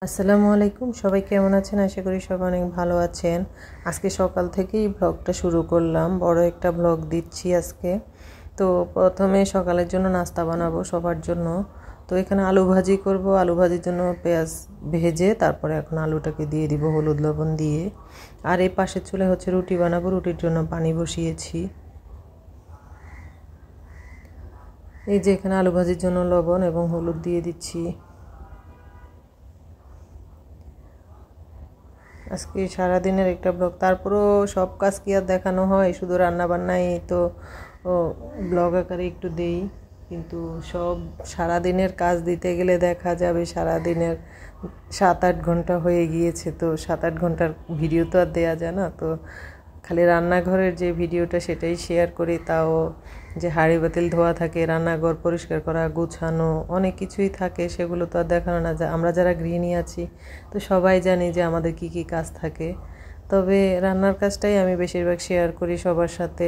আসসালামু আলাইকুম, সবাই কেমন আছেন? আশা করি সবাই অনেক ভালো আছেন। আজকে সকাল থেকেই ব্লগটা শুরু করলাম, বড় একটা ব্লগ দিচ্ছি আজকে। তো প্রথমে সকালের জন্য নাস্তা বানাবো সবার জন্য। তো এখানে আলু ভাজি করব, আলু ভাজির জন্য পেঁয়াজ ভেজে তারপরে এখন আলুটাকে দিয়ে দিব হলুদ লবণ দিয়ে। আর এই পাশের চুলায় হচ্ছে রুটি বানাবো, রুটির জন্য পানি বসিয়েছি। এই যে এখানে আলু ভাজির জন্য লবণ এবং হলুদ দিয়ে দিচ্ছি। আজকে সারাদিনের একটা ব্লগ, তারপরও সব কাজ কি আর দেখানো হয়? শুধু রান্নাবান্নাই তো ব্লগ আকারে একটু দেই, কিন্তু সব সারাদিনের কাজ দিতে গেলে দেখা যাবে সারাদিনের 7-8 ঘন্টা হয়ে গিয়েছে। তো 7-8 ঘন্টার ভিডিও তো আর দেওয়া যায় না। তো খালি রান্নাঘরের যে ভিডিওটা সেটাই শেয়ার করি, তাও যে হাঁড়ি বাতিল ধোয়া থাকে, রান্নাঘর পরিষ্কার করা, গুছানো, অনেক কিছুই থাকে, সেগুলো তো আর দেখানো না যায়। আমরা যারা গৃহিণী আছি তো সবাই জানি যে আমাদের কি কি কাজ থাকে। তবে রান্নার কাজটাই আমি বেশিরভাগ শেয়ার করি সবার সাথে।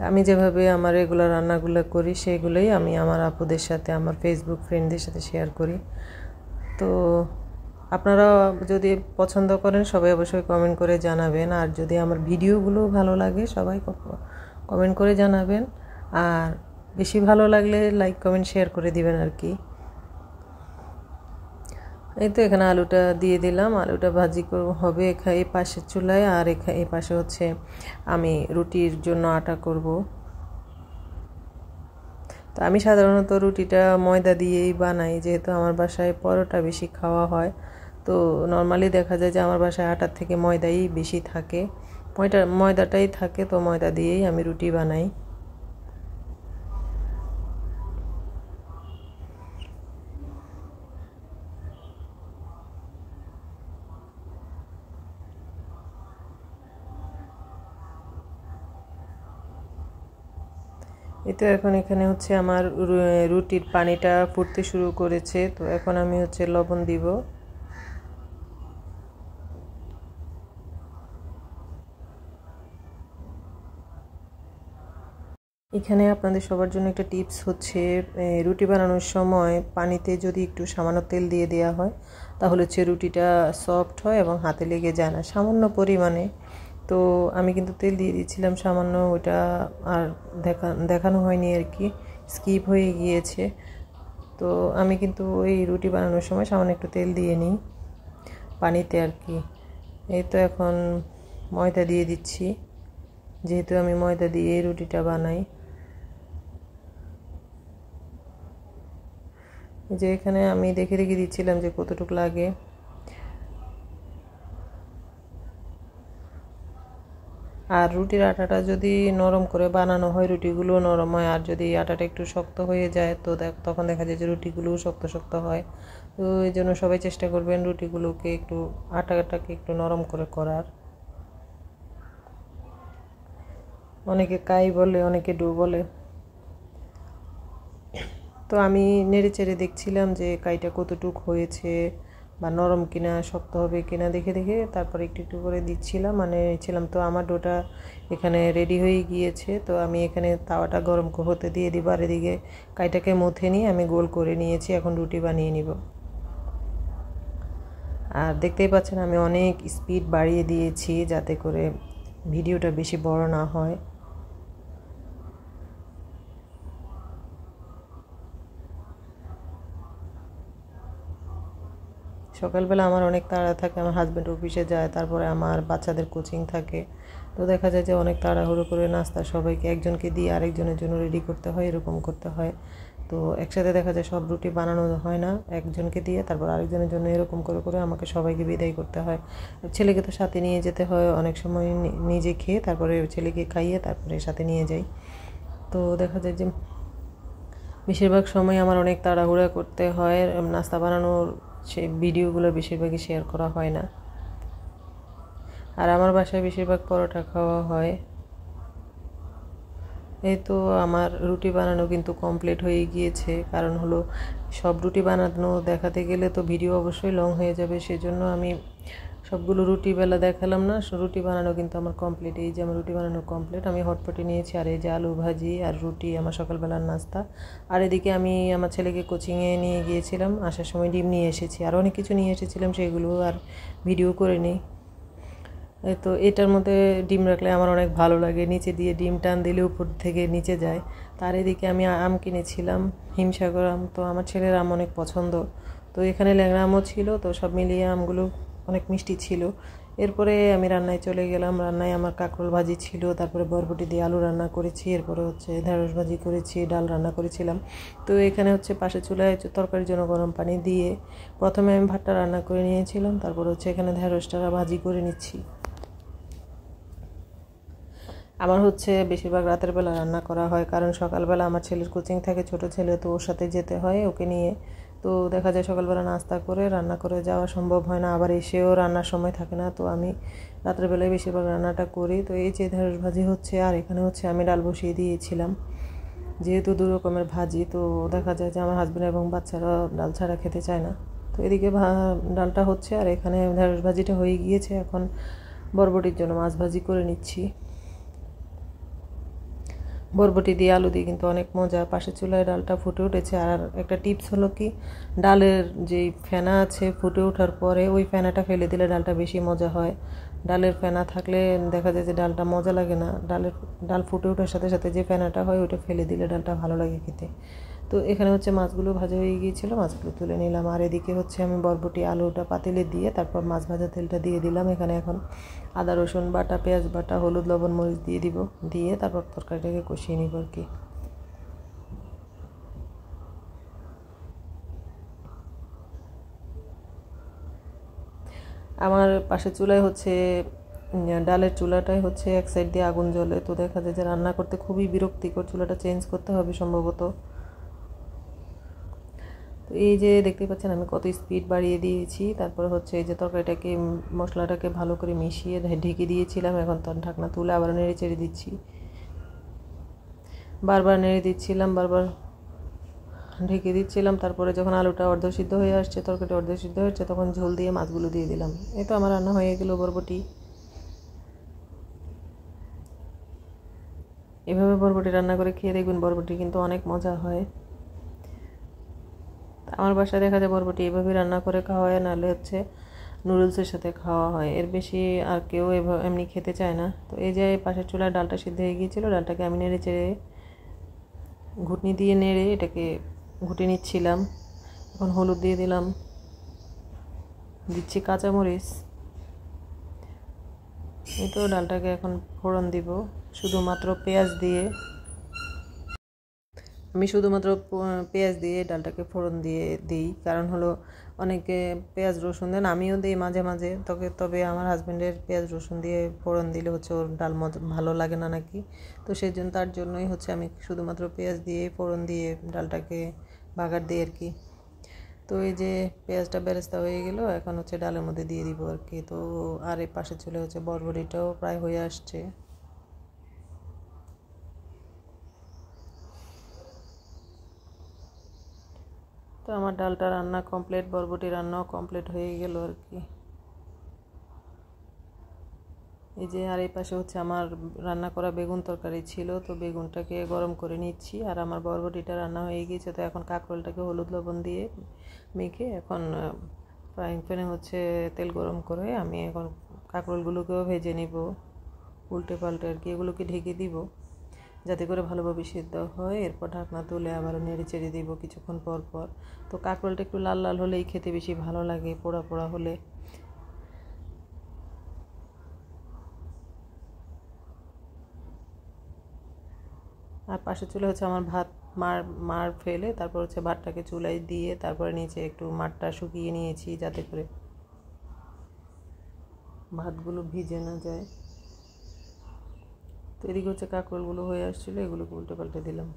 আমি যেভাবে আমার রেগুলার রান্নাগুলো করি সেগুলোই আমি আমার আপুদের সাথে, আমার ফেসবুক ফ্রেন্ডদের সাথে শেয়ার করি। তো আপনারা যদি পছন্দ করেন সবাই অবশ্যই কমেন্ট করে জানাবেন। আর যদি আমার ভিডিওগুলো ভালো লাগে সবাই কমেন্ট করে জানাবেন। আর বেশি ভালো লাগলে লাইক কমেন্ট শেয়ার করে দিবেন আর কি। এই তো এখানে আলুটা দিয়ে দিলাম, আলুটা ভাজি হবে এই পাশের চুলায়। আর এই পাশে হচ্ছে আমি রুটির জন্য আটা করব। তো আমি সাধারণত রুটিটা ময়দা দিয়েই বানাই, যেহেতু আমার বাসায় পরোটা বেশি খাওয়া হয়। তো নর্মালি দেখা যায় যে আমার বাসায় আটার থেকে ময়দাই বেশি থাকে, ময়দাটাই থাকে। তো ময়দা দিয়েই আমি রুটি বানাই। এই তো এখন এখানে হচ্ছে আমার রুটির পানিটা ফুটতে শুরু করেছে। তো এখন আমি হচ্ছে লবণ দিব। এখানে আপনাদের সবার জন্য একটা টিপস হচ্ছে, রুটি বানানোর সময় পানিতে যদি একটু সামান্য তেল দিয়ে দেওয়া হয় তাহলে হচ্ছে রুটিটা সফট হয় এবং হাতে লেগে যায় না, সামান্য পরিমাণে। তো আমি কিন্তু তেল দিয়ে দিয়েছিলাম সামান্য, ওটা আর দেখানো হয়নি আর কি, স্কিপ হয়ে গিয়েছে। তো আমি কিন্তু ওই রুটি বানানোর সময় সামান্য একটু তেল দিয়ে নিই পানিতে আর কি। এই তো এখন ময়দা দিয়ে দিচ্ছি, যেহেতু আমি ময়দা দিয়ে রুটিটা বানাই। যে এখানে আমি দেখে দেখে দিচ্ছিলাম যে কতটুকু লাগে। আর রুটির আটাটা যদি নরম করে বানানো হয় রুটিগুলো নরম হয়, আর যদি আটাটা একটু শক্ত হয়ে যায় তো তখন দেখা যায় যে রুটিগুলোও শক্ত শক্ত হয়। তো এই জন্য সবাই চেষ্টা করবেন রুটিগুলোকে একটু আটাটাকে একটু নরম করে করার। অনেকে কাই বলে, অনেকে ডো বলে। তো আমি নেড়ে চেড়ে দেখছিলাম যে কাইটা কতটুক হয়েছে, বা নরম কিনা শক্ত হবে কিনা দেখে দেখে তারপরে একটু একটু করে দিচ্ছিলাম, মানে ছিলাম। তো আমার ডোটা এখানে রেডি হয়ে গিয়েছে। তো আমি এখানে তাওয়াটা গরম হতে দিয়ে দিব, আর এদিকে কাইটাকে মথে নিয়ে আমি গোল করে নিয়েছি। এখন রুটি বানিয়ে নিব। আর দেখতেই পাচ্ছেন আমি অনেক স্পিড বাড়িয়ে দিয়েছি যাতে করে ভিডিওটা বেশি বড় না হয়। সকালবেলা আমার অনেক তাড়া থাকে, আমার হাজব্যান্ড অফিসে যায়, তারপরে আমার বাচ্চাদের কোচিং থাকে। তো দেখা যায় যে অনেক তাড়াহুড়ো করে নাস্তা সবাইকে একজনকে দিয়ে আরেকজনের জন্য রেডি করতে হয়, এরকম করতে হয়। তো একসাথে দেখা যায় সব রুটি বানানো হয় না, একজনকে দিয়ে তারপর আরেকজনের জন্য এরকম করে করে আমাকে সবাইকে বিদায় করতে হয়। ছেলেকে তো সাথে নিয়ে যেতে হয়, অনেক সময় নিজে খেয়ে তারপরে ছেলেকে খাইয়ে তারপরে সাথে নিয়ে যাই। তো দেখা যায় যে বেশিরভাগ সময় আমার অনেক তাড়াহুড়া করতে হয়, নাস্তা বানানোর সেই ভিডিওগুলো বেশিরভাগই শেয়ার করা হয় না। আর আমার বাসায় বেশিরভাগ পরোটা খাওয়া হয়। এই তো আমার রুটি বানানো কিন্তু কমপ্লিট হয়ে গিয়েছে, কারণ হলো সব রুটি বানানো দেখাতে গেলে তো ভিডিও অবশ্যই লং হয়ে যাবে, সেজন্য আমি সবগুলো রুটি বেলা দেখালাম না, রুটি বানানো কিন্তু আমার কমপ্লিট। এই যে আমার রুটি বানানো কমপ্লিট, আমি হটপটে নিয়েছি। আর এই যে আলু ভাজি আর রুটি আমার সকালবেলার নাস্তা। আর এদিকে আমি আমার ছেলেকে কোচিংয়ে নিয়ে গিয়েছিলাম, আসার সময় ডিম নিয়ে এসেছি, আর অনেক কিছু নিয়ে এসেছিলাম, সেগুলো আর ভিডিও করে নিই। তো এটার মধ্যে ডিম রাখলে আমার অনেক ভালো লাগে, নিচে দিয়ে ডিম টান দিলে উপর থেকে নিচে যায়। তার এদিকে আমি আম কিনেছিলাম, হিমসাগর আম, তো আমার ছেলের আম অনেক পছন্দ। তো এখানে ল্যাংড়া আমও ছিল, তো সব মিলিয়ে আমগুলো অনেক মিষ্টি ছিল। এরপরে আমি রান্নায় চলে গেলাম। রান্নায় আমার কাঁকরোল ভাজি ছিল, তারপরে বরবটি দিয়ে আলু রান্না করেছি, এরপরে হচ্ছে ঢেঁড়স ভাজি করেছি, ডাল রান্না করেছিলাম। তো এখানে হচ্ছে পাশে চুলায় তরকারির জন্য গরম পানি দিয়ে প্রথমে আমি ভাতটা রান্না করে নিয়েছিলাম, তারপর হচ্ছে এখানে ঢেঁড়সটা ভাজি করে নিচ্ছি। আমার হচ্ছে বেশিরভাগ রাতের বেলা রান্না করা হয়, কারণ সকালবেলা আমার ছেলের কোচিং থাকে, ছোট ছেলে, তো ওর সাথে যেতে হয় ওকে নিয়ে। তো দেখা যায় সকালবেলা নাস্তা করে রান্না করে যাওয়া সম্ভব হয় না, আবার এসেও রান্নার সময় থাকে না, তো আমি রাতের বেলায় বেশিরভাগ রান্নাটা করি। তো এই যে ঢেঁড়স ভাজি হচ্ছে, আর এখানে হচ্ছে আমি ডাল বসিয়ে দিয়েছিলাম। যেহেতু দু রকমের ভাজি, তো দেখা যায় যে আমার হাজব্যান্ড এবং বাচ্চারা ডাল ছাড়া খেতে চায় না। তো এদিকে ডালটা হচ্ছে, আর এখানে ঢেঁড়স ভাজিটা হয়ে গিয়েছে। এখন বরবটির জন্য মাছ ভাজি করে নিচ্ছি। বরবটি দিয়ে আলু দিয়ে কিন্তু অনেক মজা। পাশের চুলায় ডালটা ফুটে উঠেছে। আর একটা টিপস হলো কি, ডালের যেই ফেনা আছে ফুটে ওঠার পরে ওই ফেনাটা ফেলে দিলে ডালটা বেশি মজা হয়। ডালের ফেনা থাকলে দেখা যায় যে ডালটা মজা লাগে না। ডাল ফুটে ওঠার সাথে সাথে যে ফেনাটা হয় ওইটা ফেলে দিলে ডালটা ভালো লাগে খেতে। তো এখানে হচ্ছে মাছগুলো ভাজা হয়ে গিয়েছিল, মাছগুলো তুলে নিলাম। আর এদিকে হচ্ছে আমি বরবটি আলুটা পাতিলে দিয়ে তারপর মাছ ভাজা তেলটা দিয়ে দিলাম। এখানে এখন আদা রসুন বাটা, পেঁয়াজ বাটা, হলুদ লবণ মরিচ দিয়ে দিব, দিয়ে তারপর তরকারিটাকে কষিয়ে নিব আর কি। আমার পাশের চুলায় হচ্ছে ডালের চুলাটাই হচ্ছে এক সাইড দিয়ে আগুন জ্বলে, তো দেখা যায় যে রান্না করতে খুবই বিরক্তিকর, চুলাটা চেঞ্জ করতে হবে সম্ভবত। তো এই যে দেখতে পাচ্ছেন আমি কত স্পিড বাড়িয়ে দিয়েছি। তারপরে হচ্ছে এই যে তরকারিটাকে মশলাটাকে ভালো করে মিশিয়ে ঢেকে দিয়েছিলাম, এখন তো ঢাকনা তুলে আবার নেড়ে চেড়ে দিচ্ছি, বারবার নেড়ে দিচ্ছিলাম, বারবার ঢেকে দিচ্ছিলাম। তারপরে যখন আলুটা অর্ধসিদ্ধ হয়ে আসছে, তরকারিটা অর্ধসিদ্ধ হচ্ছে, তখন ঝোল দিয়ে মাছগুলো দিয়ে দিলাম। এই তো আমার রান্না হয়ে গেল বরবটি। এভাবে বরবটি রান্না করে খেয়ে দেখবেন, বরবটি কিন্তু অনেক মজা হয়। আমার বাসায় দেখা যায় বরবটি এভাবে রান্না করে খাওয়া হয়, নাহলে হচ্ছে নুডলসের সাথে খাওয়া হয়, এর বেশি আর কেউ এমনি খেতে চায় না। তো এই যে পাশের চুলার ডালটা সিদ্ধ হয়ে গিয়েছিলো, ডালটাকে আমি নেড়ে চেড়ে ঘুটনি দিয়ে নেড়ে এটাকে ঘুটে নিচ্ছিলাম। এখন হলুদ দিয়ে দিলাম, দিচ্ছি কাঁচামরিচ। এই তো ডালটাকে এখন ফোড়ন দিব শুধুমাত্র পেঁয়াজ দিয়ে। আমি শুধুমাত্র পেঁয়াজ দিয়ে ডালটাকে ফোড়ন দিয়ে দিই, কারণ হলো অনেকে পেঁয়াজ রসুন দেন, আমিও দিই মাঝে মাঝে। তবে আমার হাজব্যান্ডের পেঁয়াজ রসুন দিয়ে ফোড়ন দিলে হচ্ছে ওর ডাল ভালো লাগে না নাকি, তো সেই জন্য তার জন্যই হচ্ছে আমি শুধুমাত্র পেঁয়াজ দিয়ে ফোড়ন দিয়ে ডালটাকে বাগার দিই আর কি। তো এই যে পেঁয়াজটা বেরেস্তা হয়ে গেল, এখন হচ্ছে ডালের মধ্যে দিয়ে দিব আর কি। তো আর এই পাশে চলে হচ্ছে বরবটিটাও প্রায় হয়ে আসছে। তো আমার ডালটা রান্না কমপ্লিট, বরবটি রান্নাও কমপ্লিট হয়ে গেল আর কি। এই যে আর এই পাশে হচ্ছে আমার রান্না করা বেগুন তরকারি ছিল, তো বেগুনটাকে গরম করে নিচ্ছি। আর আমার বরবটিটা রান্না হয়ে গিয়েছে, তো এখন কাঁকরোলটাকে হলুদ লবণ দিয়ে মেখে এখন ফ্রাইং প্যানে হচ্ছে তেল গরম করে আমি এখন কাঁকরোলগুলোকেও ভেজে নিব উল্টে পাল্টে আর কি। এগুলোকে ঢেকে দিব যাতে করে ভালোভাবে সিদ্ধ হয়। এরপর ঢাকনা তুলে আবারও নেড়ে চেড়ে দিব কিছুক্ষণ পর পর। তো কাঁকরোলটা একটু লাল লাল হলেই খেতে বেশি ভালো লাগে, পোড়া পোড়া হলে। আর পাশের চুলে হচ্ছে আমার ভাত মার ফেলে তারপর হচ্ছে ভাতটাকে চুলায় দিয়ে তারপরে নিচে একটু মাঠটা শুকিয়ে নিয়েছি যাতে করে ভাতগুলো ভিজে না যায়। তো এদিকে হচ্ছে কাঁকরোলগুলো হয়ে আসছিলো, এগুলোকে উল্টে পাল্টে দিলাম।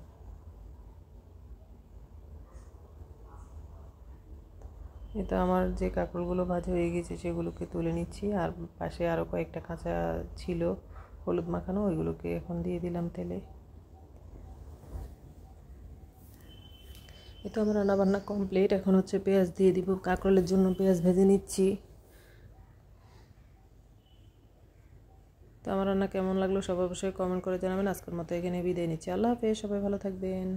এটা আমার যে কাঁকরোলগুলো ভাজা হয়ে গেছে সেগুলোকে তুলে নিচ্ছি। আর পাশে আরও কয়েকটা কাঁচা ছিল হলুদ মাখানো, ওইগুলোকে এখন দিয়ে দিলাম তেলে। এটা আমার রান্নাবান্না কমপ্লিট। এখন হচ্ছে পেঁয়াজ দিয়ে দিব, কাঁকরোলের জন্য পেঁয়াজ ভেজে নিচ্ছি। আমার রান্না কেমন লাগলো সবাই অবশ্যই কমেন্ট করে জানাবেন। আজকের মতো এখানে বিদায় নিচ্ছি। আল্লাহ হাফেজ, সবাই ভালো থাকবেন।